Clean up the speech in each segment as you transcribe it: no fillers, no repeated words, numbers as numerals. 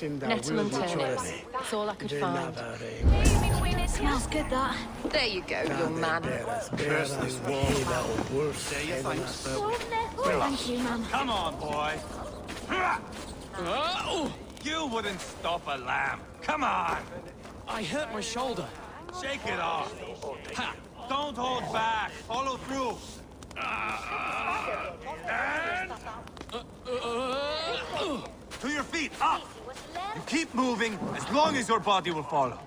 Nettle and turnips. That's all I could find. Smells good, that. There you go, young man. Curse this wall. Say your thanks, but... Thank you, ma'am. Come on, boy. You wouldn't stop a lamb. Come on. I hurt my shoulder. Shake it off. Ha. Don't hold back. Follow through. And... to your feet, up! You keep moving as long as your body will follow.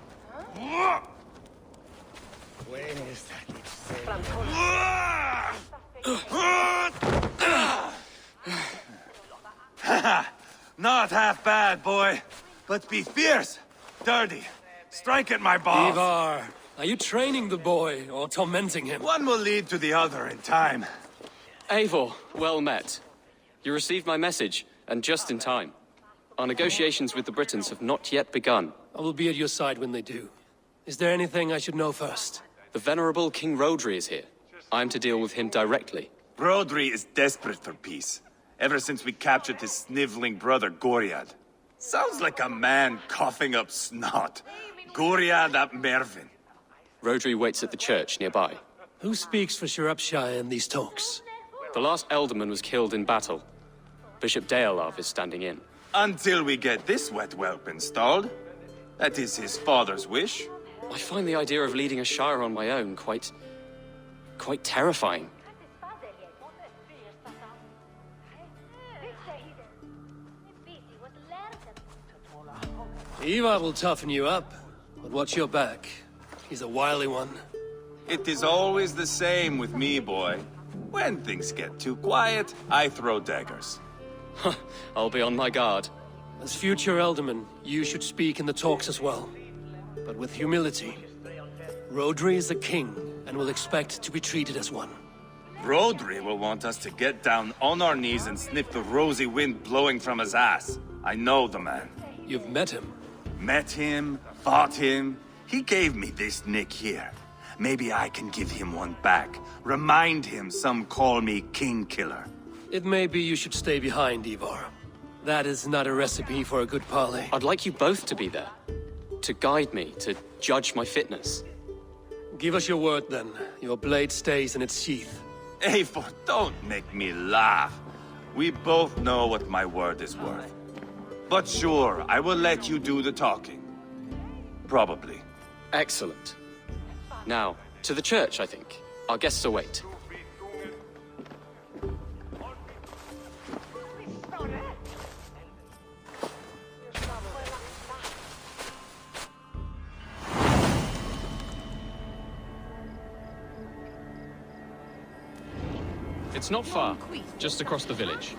Not half bad, boy. But be fierce, dirty. Strike at my balls. Ivar, are you training the boy or tormenting him? One will lead to the other in time. Eivor, well met. You received my message, and just in time. Our negotiations with the Britons have not yet begun. I will be at your side when they do. Is there anything I should know first? The venerable King Rodri is here. I am to deal with him directly. Rodri is desperate for peace, ever since we captured his sniveling brother Goriad. Sounds like a man coughing up snot. Goriad ap Mervin. Rodri waits at the church nearby. Who speaks for Shropshire in these talks? The last alderman was killed in battle. Bishop Deolav is standing in. Until we get this wet whelp installed. That is his father's wish. I find the idea of leading a shire on my own quite terrifying. Ivar will toughen you up, but watch your back. He's a wily one. It is always the same with me, boy. When things get too quiet, I throw daggers. I'll be on my guard. As future Elderman, you should speak in the talks as well. But with humility. Rodri is the king, and will expect to be treated as one. Rodri will want us to get down on our knees and sniff the rosy wind blowing from his ass. I know the man. You've met him? Met him, fought him. He gave me this nick here. Maybe I can give him one back. Remind him some call me King Killer. It may be you should stay behind, Ivar. That is not a recipe for a good parley. I'd like you both to be there. To guide me, to judge my fitness. Give us your word, then. Your blade stays in its sheath. Eivor, don't make me laugh. We both know what my word is worth. But sure, I will let you do the talking. Probably. Excellent. Now, to the church, I think. Our guests await. It's not far, just across the village.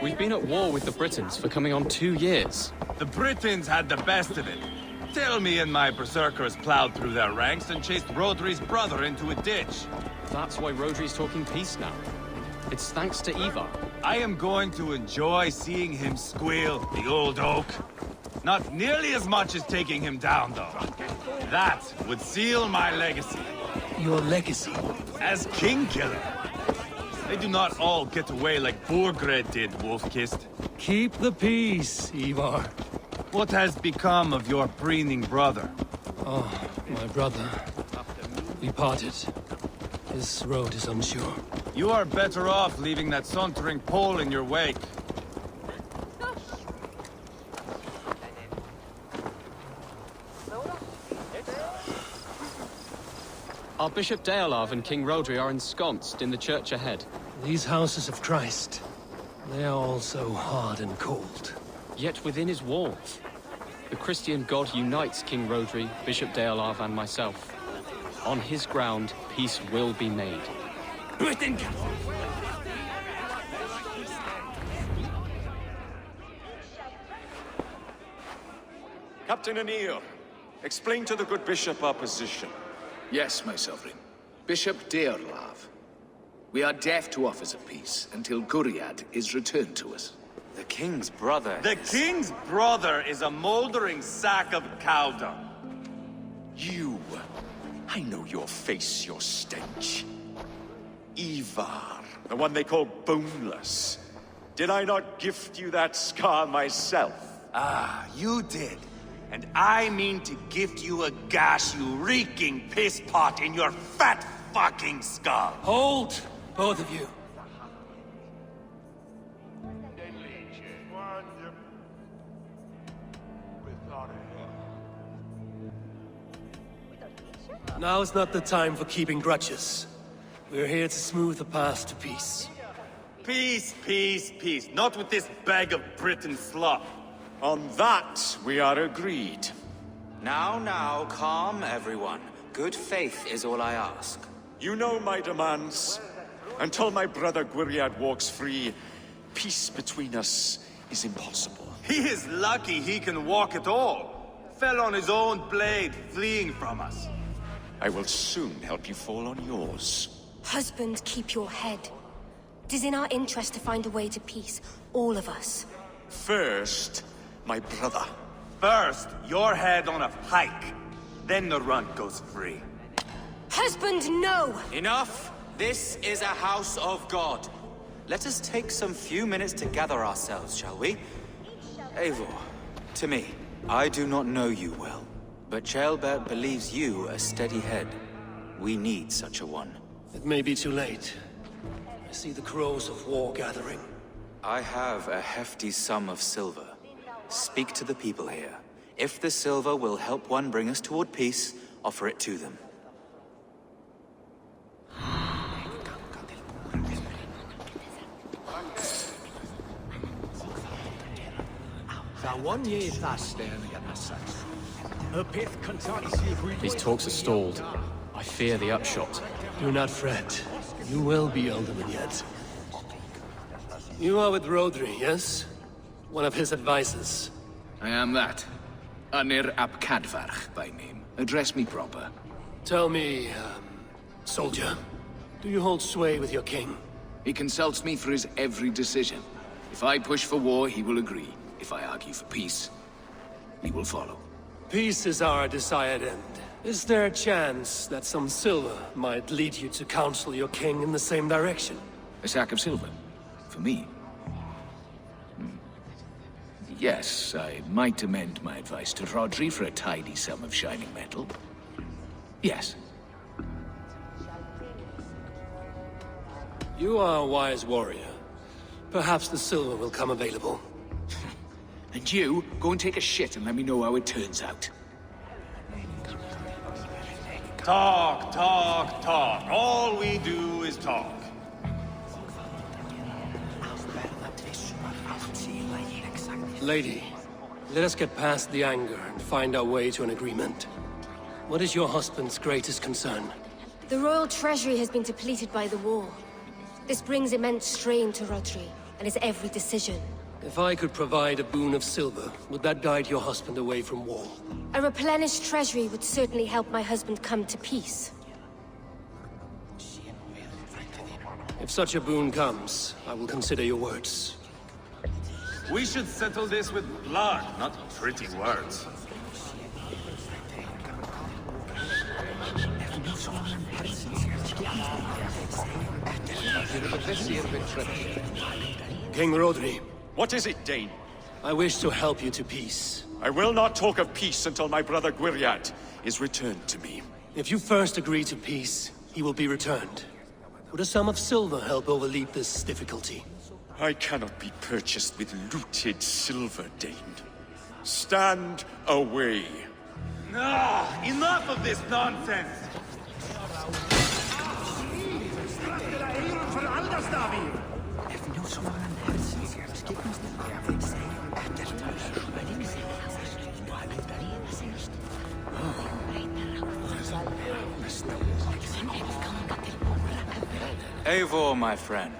We've been at war with the Britons for coming on 2 years. The Britons had the best of it. Tell me and my berserkers plowed through their ranks and chased Rodri's brother into a ditch. That's why Rodri's talking peace now. It's thanks to Ivar. I am going to enjoy seeing him squeal, the old oak. Not nearly as much as taking him down, though. That would seal my legacy. Your legacy? As King Killer. They do not all get away like Borgred did, Wolf-Kissed. Keep the peace, Ivar. What has become of your preening brother? Oh, my brother. We parted. His road is unsure. You are better off leaving that sauntering Pole in your wake. Our Bishop Deolav and King Rodri are ensconced in the church ahead. These houses of Christ, they are all so hard and cold. Yet within his walls, the Christian God unites King Rodri, Bishop Deolav, and myself. On his ground, peace will be made. Captain Anil, Explain to the good bishop our position. Yes, my sovereign. Bishop Deorlav. We are deaf to offers of peace until Guriad is returned to us. The king's brother The king's brother is a moldering sack of cow dung. You. I know your face, your stench. Ivar, the one they call boneless. Did I not gift you that scar myself? Ah, you did. And I mean to gift you a gash, you reeking piss pot in your fat fucking skull. Hold, both of you. Now is not the time for keeping grudges. We're here to smooth the path to peace. Peace, peace, peace. Not with this bag of Britain slop. On that, we are agreed. Now, calm everyone. Good faith is all I ask. You know my demands. Until my brother Gwiriad walks free, peace between us is impossible. He is lucky he can walk at all. Fell on his own blade, fleeing from us. I will soon help you fall on yours. Husband, keep your head. It is in our interest to find a way to peace, all of us. First, my brother. First, your head on a pike. Then the runt goes free. Husband, no! Enough! This is a house of God. Let us take some few minutes to gather ourselves, shall we? Eivor, to me, I do not know you well, but Ceolbert believes you a steady head. We need such a one. It may be too late. I see the crows of war gathering. I have a hefty sum of silver. Speak to the people here. If the silver will help one bring us toward peace, offer it to them. These talks are stalled. I fear the upshot. Do not fret. You will be alderman yet. You are with Rodri, yes? One of his advisors. I am that. Anir ap Cadfarch by name. Address me proper. Tell me, soldier, do you hold sway with your king? He consults me for his every decision. If I push for war, he will agree. If I argue for peace, he will follow. Peace is our desired end. Is there a chance that some silver might lead you to counsel your king in the same direction? A sack of silver? For me? Yes, I might amend my advice to Rodri for a tidy sum of shining metal. Yes. You are a wise warrior. Perhaps the silver will come available. And you, go and take a shit and let me know how it turns out. Talk, talk, talk. All we do is talk. Lady, let us get past the anger and find our way to an agreement. What is your husband's greatest concern? The royal treasury has been depleted by the war. This brings immense strain to Rodri and his every decision. If I could provide a boon of silver, would that guide your husband away from war? A replenished treasury would certainly help my husband come to peace. If such a boon comes, I will consider your words. We should settle this with blood, not pretty words. King Rodri, What is it, Dane? I wish to help you to peace. I will not talk of peace until my brother Gwiriad is returned to me. If you first agree to peace, he will be returned. Would a sum of silver help overleap this difficulty? I cannot be purchased with looted silver, Dane. Stand away. Ah, enough of this nonsense! Eivor, my friend.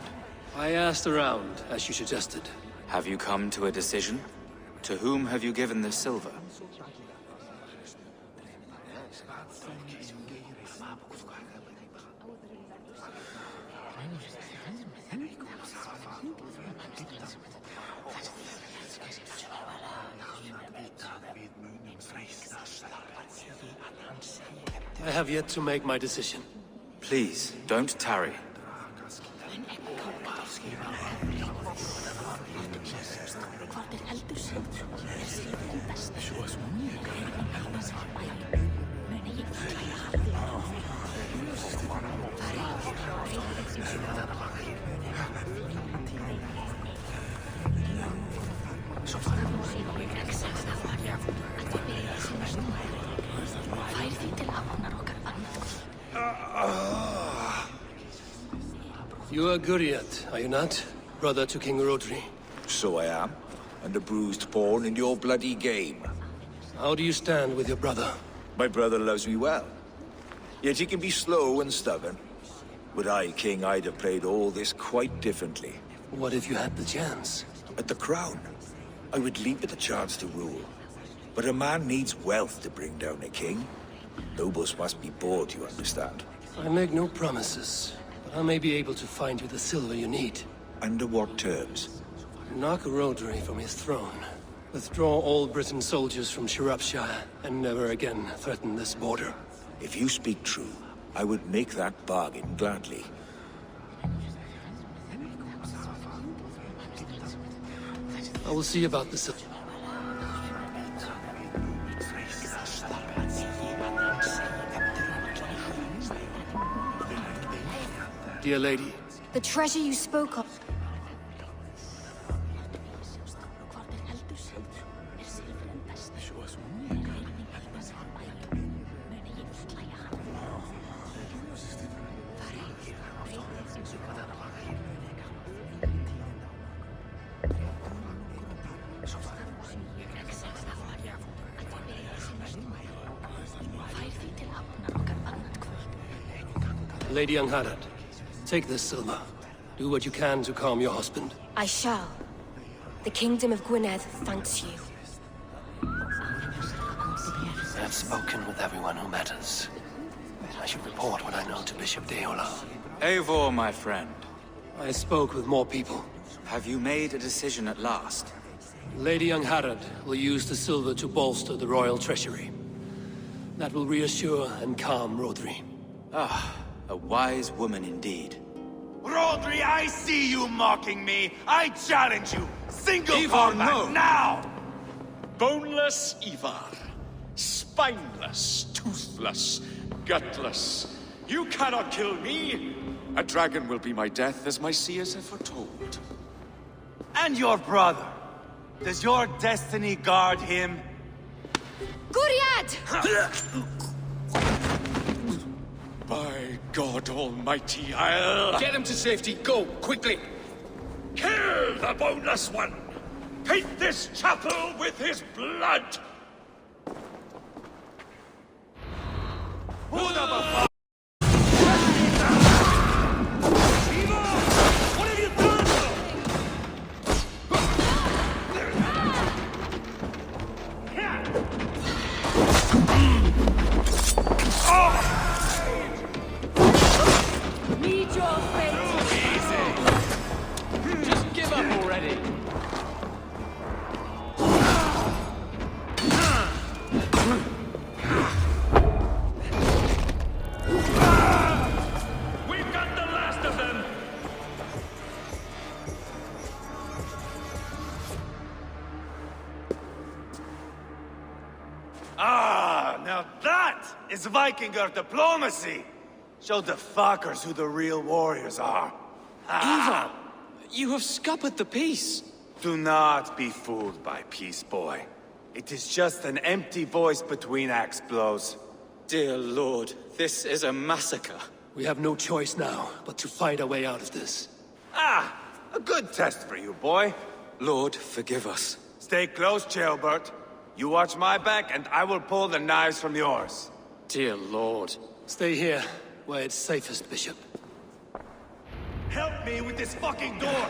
I asked around, as you suggested. Have you come to a decision? To whom have you given this silver? I have yet to make my decision. Please, don't tarry. You are Guriat, are you not? Brother to King Rodri. So I am, and a bruised pawn in your bloody game. How do you stand with your brother? My brother loves me well. Yet he can be slow and stubborn. Were I king, I'd have played all this quite differently. What if you had the chance? At the crown, I would leap at the chance to rule. But a man needs wealth to bring down a king. Nobles must be bought, you understand. I make no promises, but I may be able to find you the silver you need. Under what terms? Knock Rodri from his throne. Withdraw all Britain soldiers from Shropshire, and never again threaten this border. If you speak true, I would make that bargain gladly. I will see about the silver. Dear lady. The treasure you spoke of. Lady Angharad, take this silver. Do what you can to calm your husband. I shall. The Kingdom of Gwynedd thanks you. I have spoken with everyone who matters. I should report what I know to Bishop Deola. Eivor, my friend. I spoke with more people. Have you made a decision at last? Lady Angharad will use the silver to bolster the royal treasury. That will reassure and calm Rodri. Ah, a wise woman indeed. Rodri, I see you mocking me! I challenge you! Single Ivar, combat, no. now! Boneless Ivar. Spineless, toothless, gutless. You cannot kill me! A dragon will be my death, as my seers have foretold. And your brother. Does your destiny guard him? Guriad! By God Almighty, I'll... Get him to safety. Go, quickly. Kill the boneless one! Paint this chapel with his blood! Who the Meet your fate! Just give up already. We've got the last of them! Ah, now that is Vikinger diplomacy! Show the fuckers who the real warriors are. Ivar! You have scuppered the peace! Do not be fooled by peace, boy. It is just an empty voice between axe blows. Dear Lord, this is a massacre. We have no choice now, but to find our way out of this. Ah, a good test for you, boy. Lord, forgive us. Stay close, Chaelbert. You watch my back, and I will pull the knives from yours. Dear Lord. Stay here, where it's safest, Bishop. Help me with this fucking door!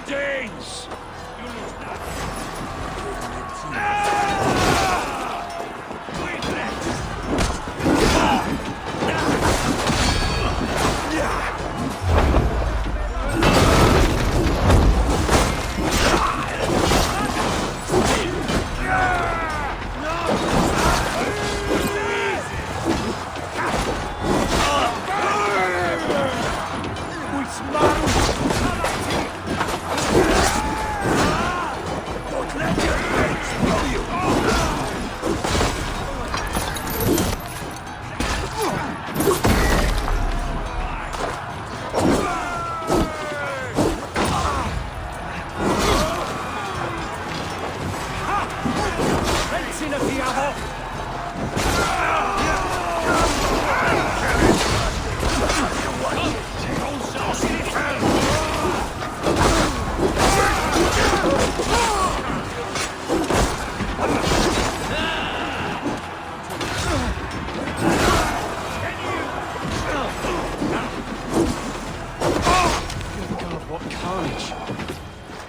Danes!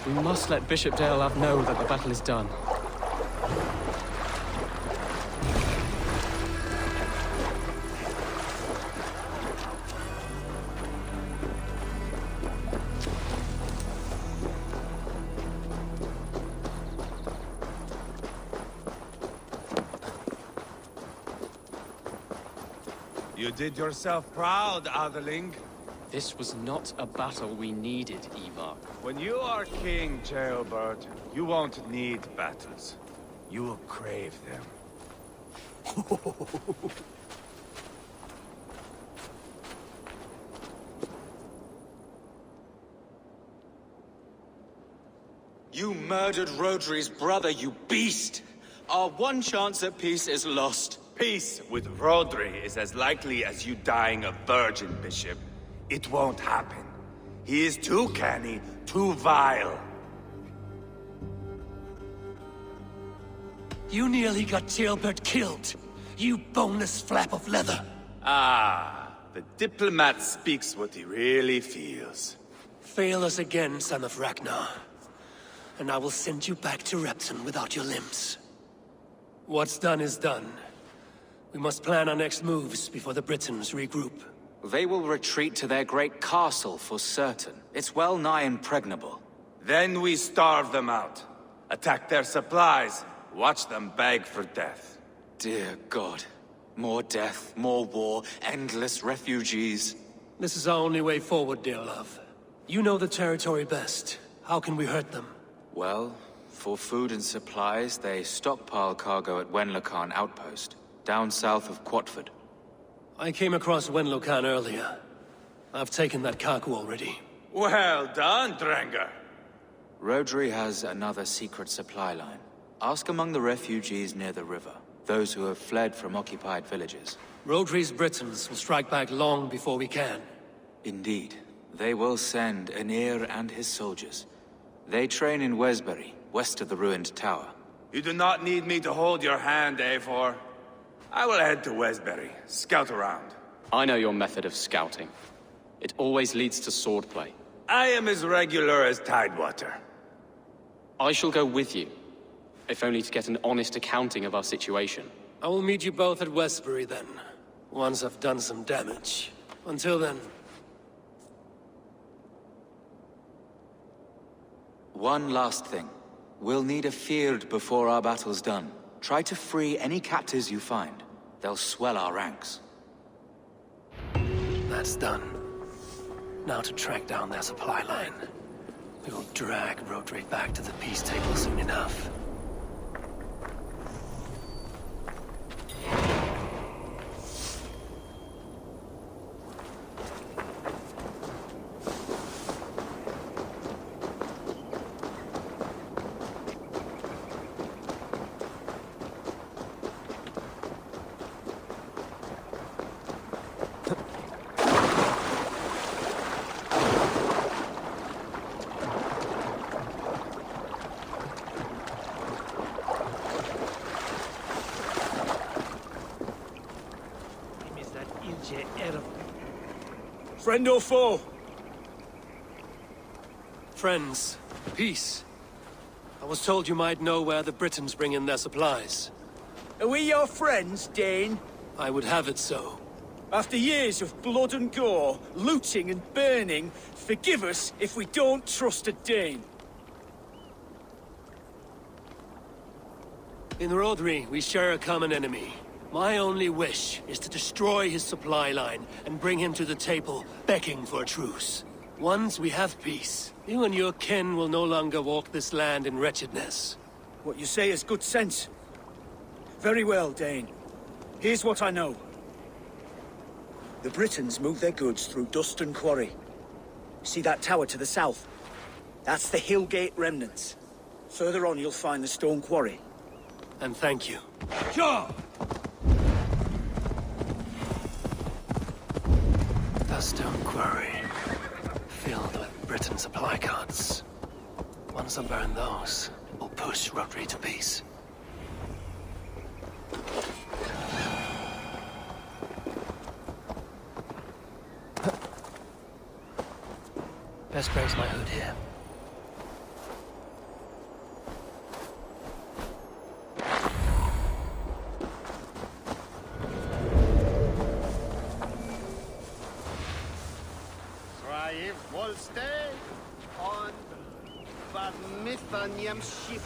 We must let Bishop Deolav know that the battle is done. You did yourself proud, Atheling. This was not a battle we needed, Ivar. When you are king, Jailbird, you won't need battles. You will crave them. You murdered Rodri's brother, you beast! Our one chance at peace is lost. Peace with Rodri is as likely as you dying a virgin, Bishop. It won't happen. He is too canny, too vile. You nearly got Jailbird killed. You boneless flap of leather. Ah, the diplomat speaks what he really feels. Fail us again, son of Ragnar. And I will send you back to Repton without your limbs. What's done is done. We must plan our next moves before the Britons regroup. They will retreat to their great castle for certain. It's well nigh impregnable. Then we starve them out. Attack their supplies. Watch them beg for death. Dear God. More death, more war, endless refugees. This is our only way forward, dear love. You know the territory best. How can we hurt them? Well, for food and supplies, they stockpile cargo at Wenlocan Outpost, down south of Quatford. I came across Wenlocan earlier. I've taken that cargo already. Well done, Drengar. Rodri has another secret supply line. Ask among the refugees near the river, those who have fled from occupied villages. Rodri's Britons will strike back long before we can. Indeed. They will send Aenir and his soldiers. They train in Wesbury, west of the ruined tower. You do not need me to hold your hand, Eivor. I will head to Wesbury, scout around. I know your method of scouting. It always leads to swordplay. I am as regular as Tidewater. I shall go with you, if only to get an honest accounting of our situation. I will meet you both at Westbury then, once I've done some damage. Until then... One last thing. We'll need a field before our battle's done. Try to free any captives you find. They'll swell our ranks. That's done. Now to track down their supply line. We will drag Rodri back to the peace table soon enough. Friend or foe? friends. Peace. I was told you might know where the Britons bring in their supplies. Are we your friends, Dane? I would have it so. After years of blood and gore, looting and burning, forgive us if we don't trust a Dane. In Rodri, we share a common enemy. My only wish is to destroy his supply line and bring him to the table, begging for a truce. Once we have peace, you and your kin will no longer walk this land in wretchedness. What you say is good sense. Very well, Dane. Here's what I know. The Britons move their goods through Dustin Quarry. See that tower to the south? That's the Hillgate remnants. Further on, you'll find the stone quarry. And thank you. Sure! The stone quarry, filled with Britain supply carts. Once I burn those, we'll push Rodri to peace. Best brace my hood here. Thrive Wolste on Badmithanium ship.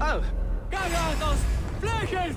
Oh! Gagados! Flashes!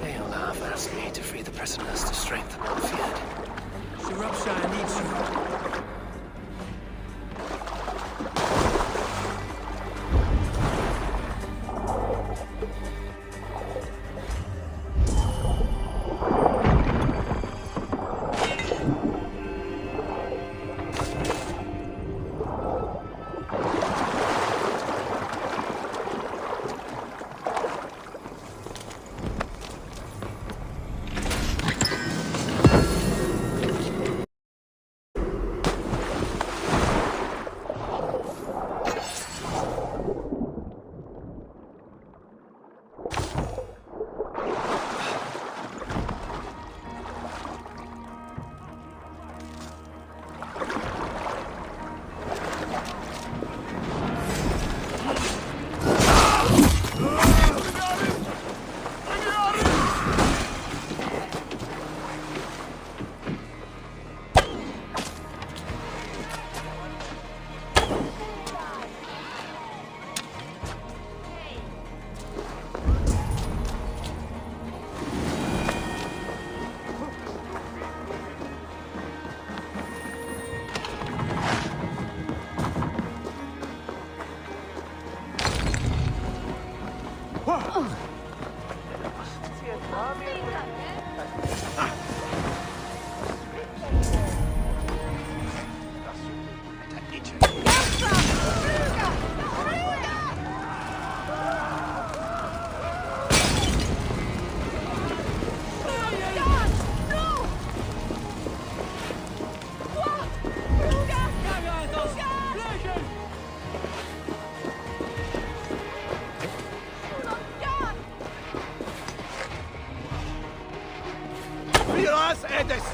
They'll have asked me to free the prisoners to strengthen Unfeared. Shropshire needs you.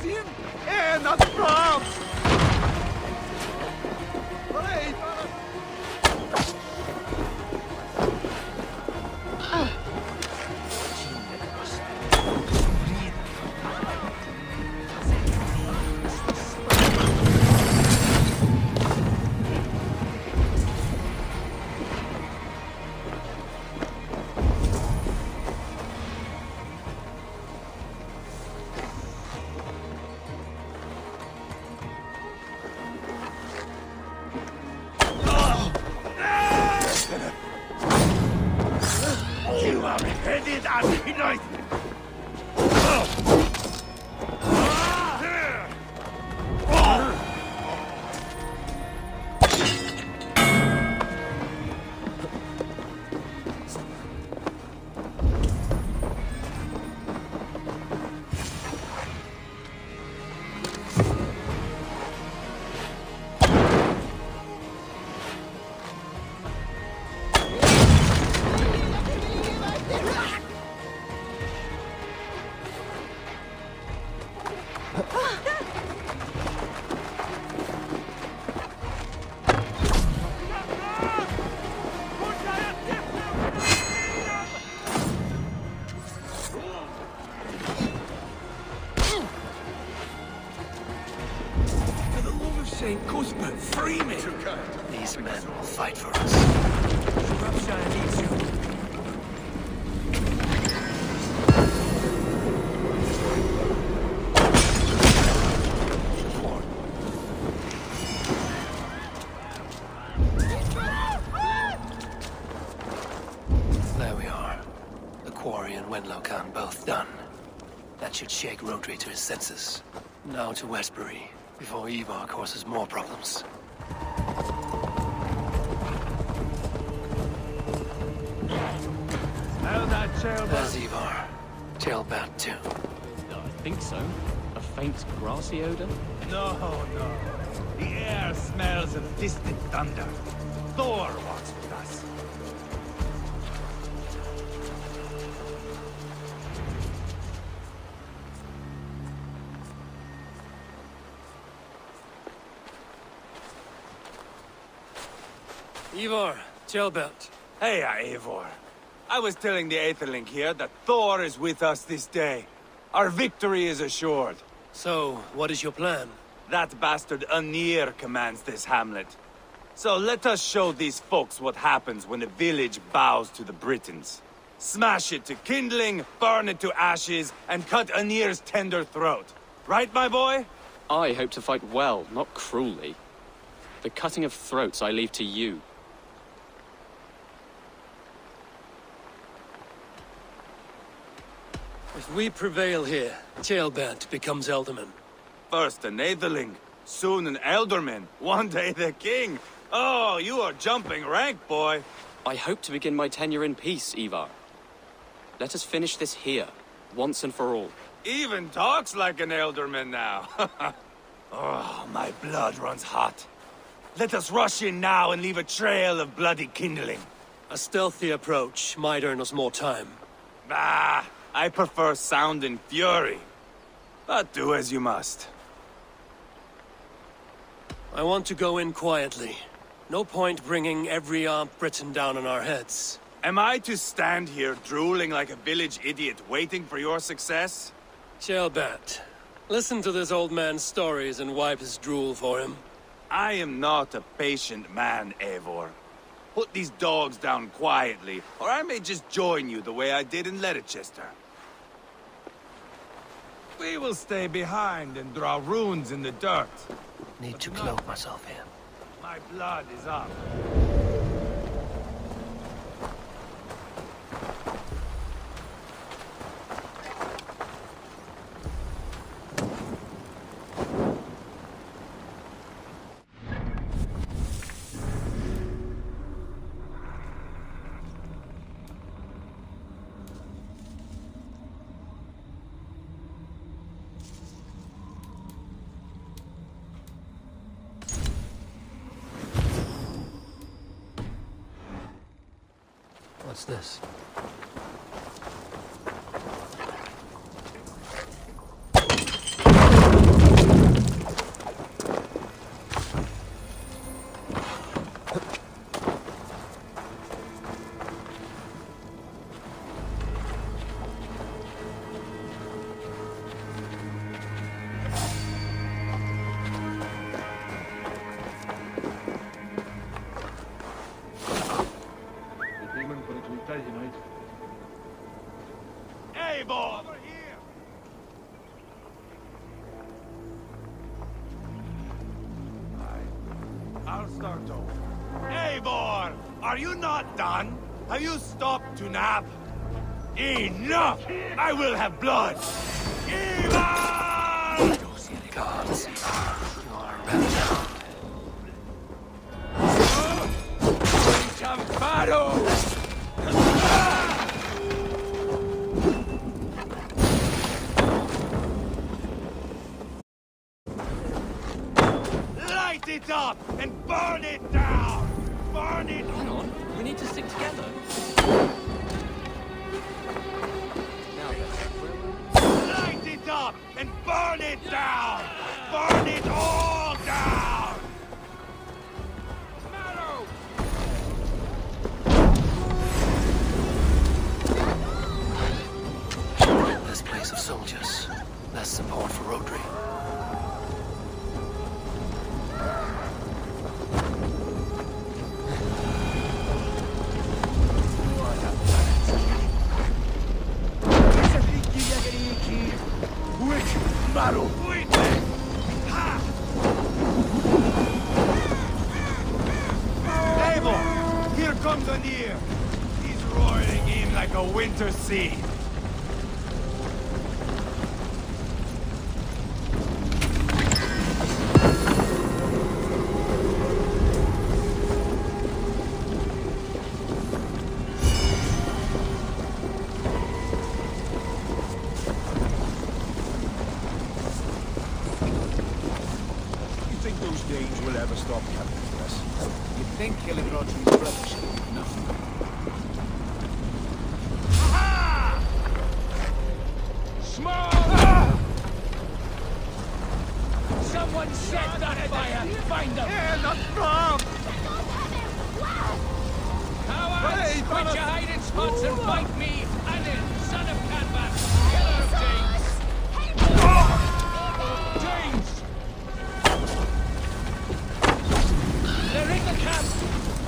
sin en att fram! You are headed and united! St. Cuthbert, free me! These men will fight for us. Shropshire needs you. There we are. The quarry and Wenlocan both done. That should shake Rodri to his senses. Now to Westbury, before Ivar causes more problems. Smell that tailbat? There's Ivar. Tailbat too. I think so. A faint grassy odor? No, no. The air smells of distant thunder. Thor walks with us. Ivar, Tailbat. Hey, Eivor. I was telling the Aetherling here that Thor is with us this day. Our victory is assured. So, what is your plan? That bastard Anir commands this hamlet. So let us show these folks what happens when a village bows to the Britons. Smash it to kindling, burn it to ashes, and cut Anir's tender throat. Right, my boy? I hope to fight well, not cruelly. The cutting of throats I leave to you. If we prevail here, Tailbat becomes Elderman. First an Aetherling, soon an Elderman, one day the king. Oh, you are jumping rank, boy. I hope to begin my tenure in peace, Ivar. Let us finish this here, once and for all. Even talks like an Elderman now. Oh, my blood runs hot. Let us rush in now and leave a trail of bloody kindling. A stealthy approach might earn us more time. Bah, I prefer sound and fury. But do as you must. I want to go in quietly. No point bringing every armed Briton down on our heads. Am I to stand here drooling like a village idiot waiting for your success? Tailbat, listen to this old man's stories and wipe his drool for him. I am not a patient man, Eivor. Put these dogs down quietly, or I may just join you the way I did in Leicester. We will stay behind and draw runes in the dirt. Need to cloak myself here. My blood is up. What's this? I'll start over. Eivor! Are you not done? Have you stopped to nap? Enough! I will have blood! Eivor! Gods, you are rebel. Light it up and burn it down! Burn it! Hang on, we need to stick together. Now then, Light it up and burn it down! Burn it all down! Marrow! This place of soldiers. Less support for Rodri. Eivor! Here comes Anir! He's roaring in like a winter sea. You think those Danes will ever stop coming for us? You think Killigrotry's brothers? No. Someone set that fire! Find them! Cowards! Quit your hiding spots and fight me! Anin, son of Canvas! Killer of Danes! Danes! They're in the camp!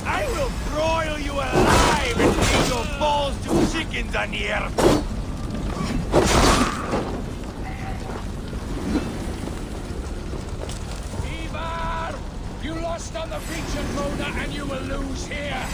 I will broil you alive and feed your balls to chickens, Anir! Ivar! You lost on the beach at Mona and you will lose here!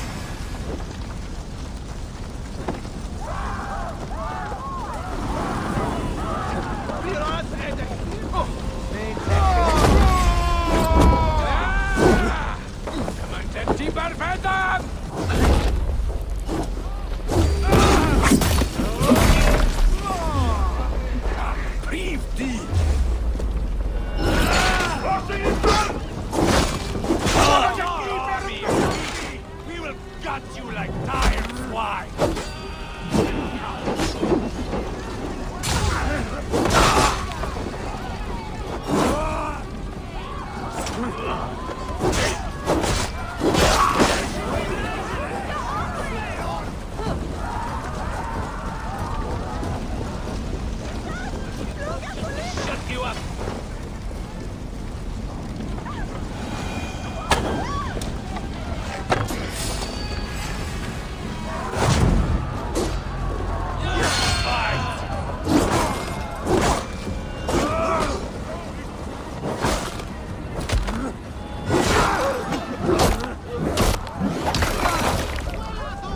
We will gut you like tired swine! Shut you up!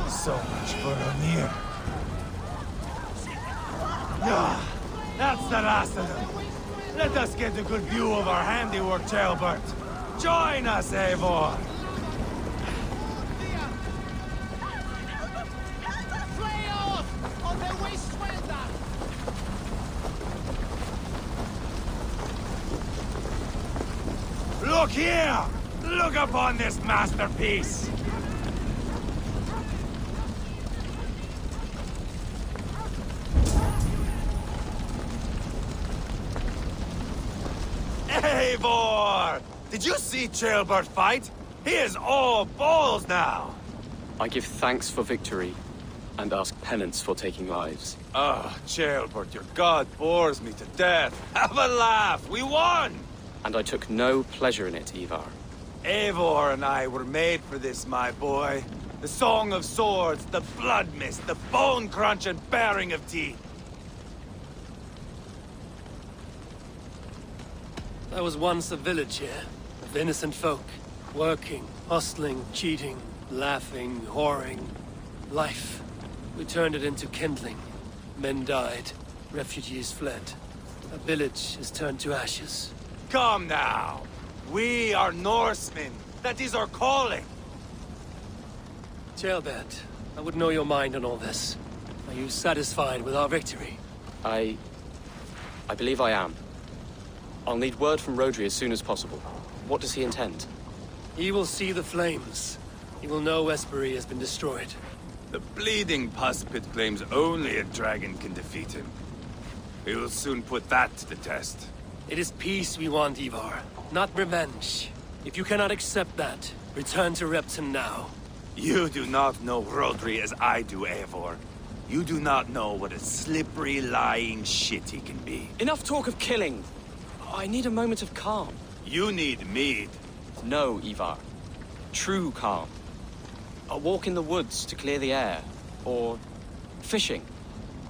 So much for Anir. Ah, that's the last of them. Let us get a good view of our handiwork, Talbot. Join us, Eivor. Look here! Look upon this masterpiece! Eivor! Did you see Ceolbert fight? He is all balls now! I give thanks for victory, and ask penance for taking lives. Ah, Ceolbert, your god bores me to death. Have a laugh! We won! And I took no pleasure in it, Ivar. Eivor and I were made for this, my boy. The song of swords, the blood mist, the bone crunch and baring of teeth. There was once a village here, of innocent folk. Working, hustling, cheating, laughing, whoring. Life. We turned it into kindling. Men died. Refugees fled. A village is turned to ashes. Come now! We are Norsemen. That is our calling. Ceolbert, I would know your mind on all this. Are you satisfied with our victory? I believe I am. I'll need word from Rodri as soon as possible. What does he intend? He will see the flames. He will know Espery has been destroyed. The bleeding puspit claims only a dragon can defeat him. We will soon put that to the test. It is peace we want, Ivar, not revenge. If you cannot accept that, return to Repton now. You do not know Rodri as I do, Eivor. You do not know what a slippery, lying shit he can be. Enough talk of killing! I need a moment of calm. You need mead. No, Ivar. True calm. A walk in the woods to clear the air. Or fishing.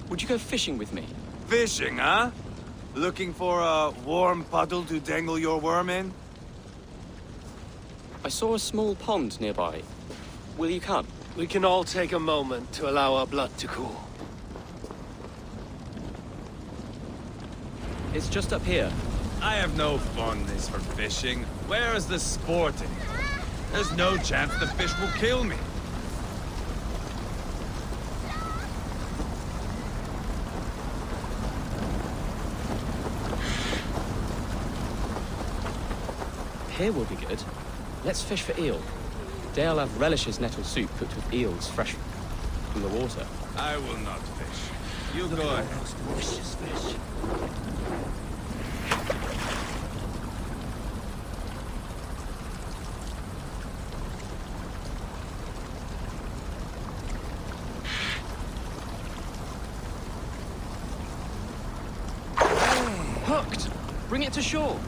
Would you go fishing with me? Fishing, huh? Looking for a warm puddle to dangle your worm in? I saw a small pond nearby. Will you come? We can all take a moment to allow our blood to cool. It's just up here. I have no fondness for fishing. Where is the sporting? There's no chance the fish will kill me. Here will be good. Let's fish for eel. Deolav relishes nettle soup cooked with eels fresh from the water. I will not fish. You go ahead. Delicious fish. Hooked! Bring it to shore!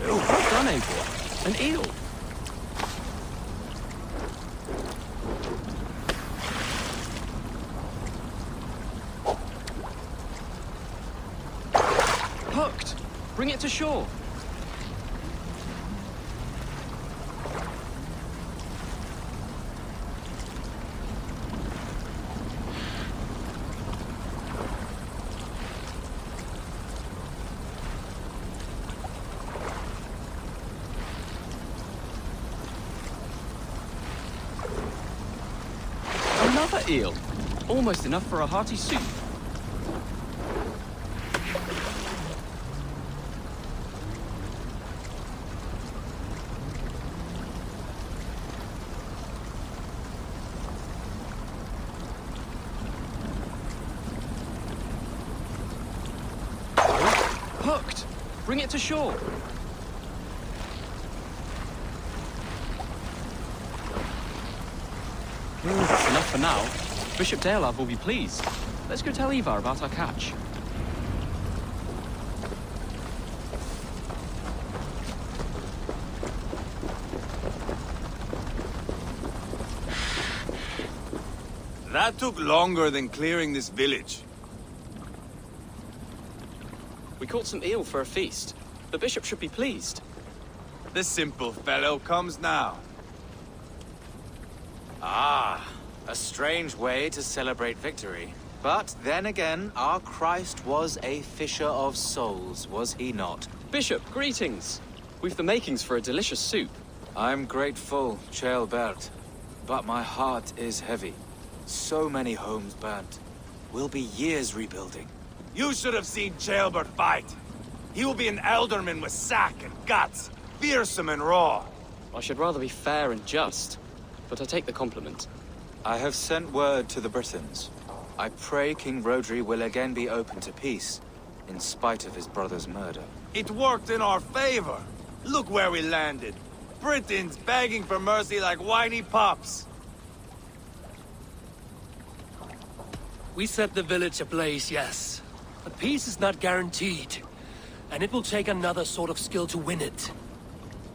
Well done, Eivor. An eel! Hooked! Bring it to shore! Another eel! Almost enough for a hearty soup. Hooked! Bring it to shore! That's enough for now. Bishop Deolav will be pleased. Let's go tell Ivar about our catch. That took longer than clearing this village. We caught some eel for a feast. The bishop should be pleased. The simple fellow comes now. Ah, a strange way to celebrate victory. But then again, our Christ was a fisher of souls, was he not? Bishop, greetings. We've the makings for a delicious soup. I'm grateful, Ceolbert, but my heart is heavy. So many homes burnt. We'll be years rebuilding. You should have seen Ceolbert fight. He will be an alderman with sack and guts, fearsome and raw. I should rather be fair and just, but I take the compliment. I have sent word to the Britons. I pray King Rodri will again be open to peace, in spite of his brother's murder. It worked in our favor. Look where we landed. Britons begging for mercy like whiny pups. We set the village ablaze, yes. But peace is not guaranteed. And it will take another sort of skill to win it.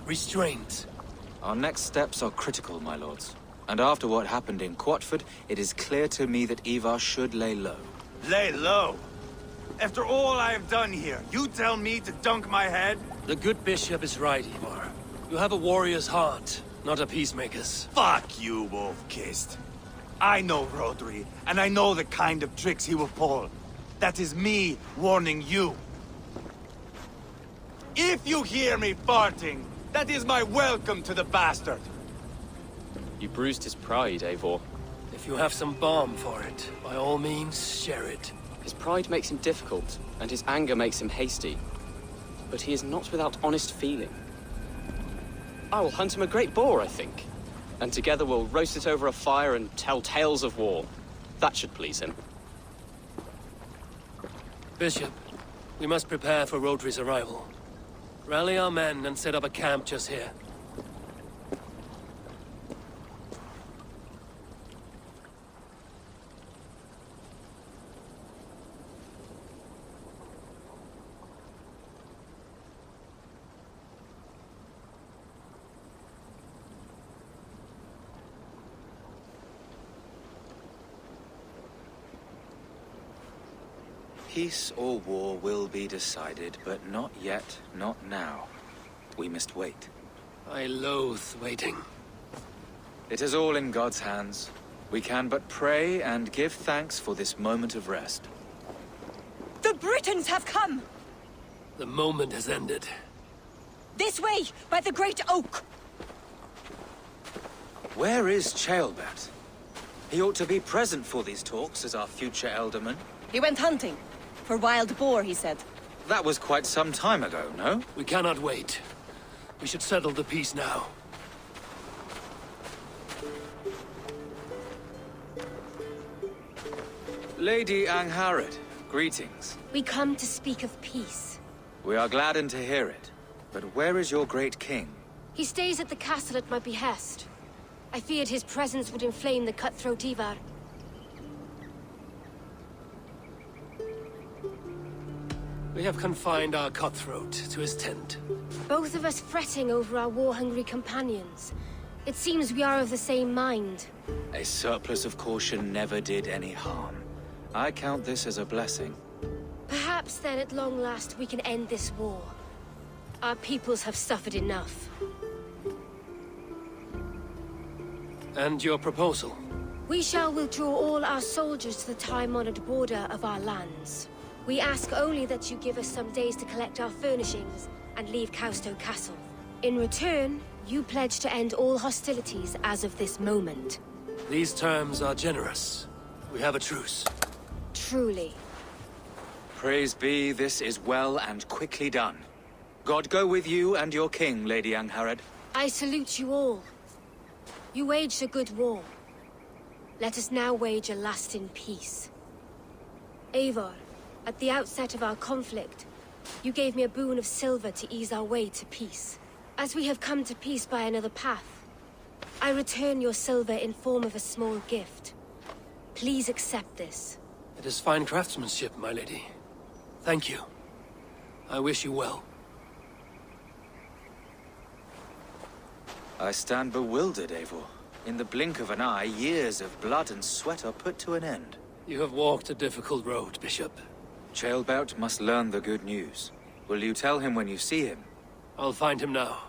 Restraint. Our next steps are critical, my lords. And after what happened in Quatford, it is clear to me that Ivar should lay low. Lay low. After all I have done here, you tell me to dunk my head? The good bishop is right, Ivar. You have a warrior's heart, not a peacemaker's. Fuck you, Wolf-Kissed. I know Rodri, and I know the kind of tricks he will pull. That is me warning you. If you hear me farting, that is my welcome to the bastard. You bruised his pride, Eivor. If you have some balm for it, by all means, share it. His pride makes him difficult, and his anger makes him hasty. But he is not without honest feeling. I will hunt him a great boar, I think. And together we'll roast it over a fire and tell tales of war. That should please him. Bishop, we must prepare for Rodri's arrival. Rally our men and set up a camp just here. Peace or war will be decided, but not yet, not now. We must wait. I loathe waiting. It is all in God's hands. We can but pray and give thanks for this moment of rest. The Britons have come! The moment has ended. This way, by the great oak! Where is Ceolbert? He ought to be present for these talks as our future elderman. He went hunting. For wild boar, he said. That was quite some time ago, no? We cannot wait. We should settle the peace now. Lady Angharad, greetings. We come to speak of peace. We are gladdened to hear it. But where is your great king? He stays at the castle at my behest. I feared his presence would inflame the cutthroat Ivar. We have confined our cutthroat to his tent. Both of us fretting over our war-hungry companions. It seems we are of the same mind. A surplus of caution never did any harm. I count this as a blessing. Perhaps then at long last we can end this war. Our peoples have suffered enough. And your proposal? We shall withdraw all our soldiers to the time-honored border of our lands. We ask only that you give us some days to collect our furnishings and leave Kausto Castle. In return, you pledge to end all hostilities as of this moment. These terms are generous. We have a truce. Truly. Praise be, this is well and quickly done. God go with you and your king, Lady Angharad. I salute you all. You waged a good war. Let us now wage a lasting peace. Eivor, at the outset of our conflict, you gave me a boon of silver to ease our way to peace. As we have come to peace by another path, I return your silver in form of a small gift. Please accept this. It is fine craftsmanship, my lady. Thank you. I wish you well. I stand bewildered, Eivor. In the blink of an eye, years of blood and sweat are put to an end. You have walked a difficult road, Bishop. Ceolbert must learn the good news. Will you tell him when you see him? I'll find him now.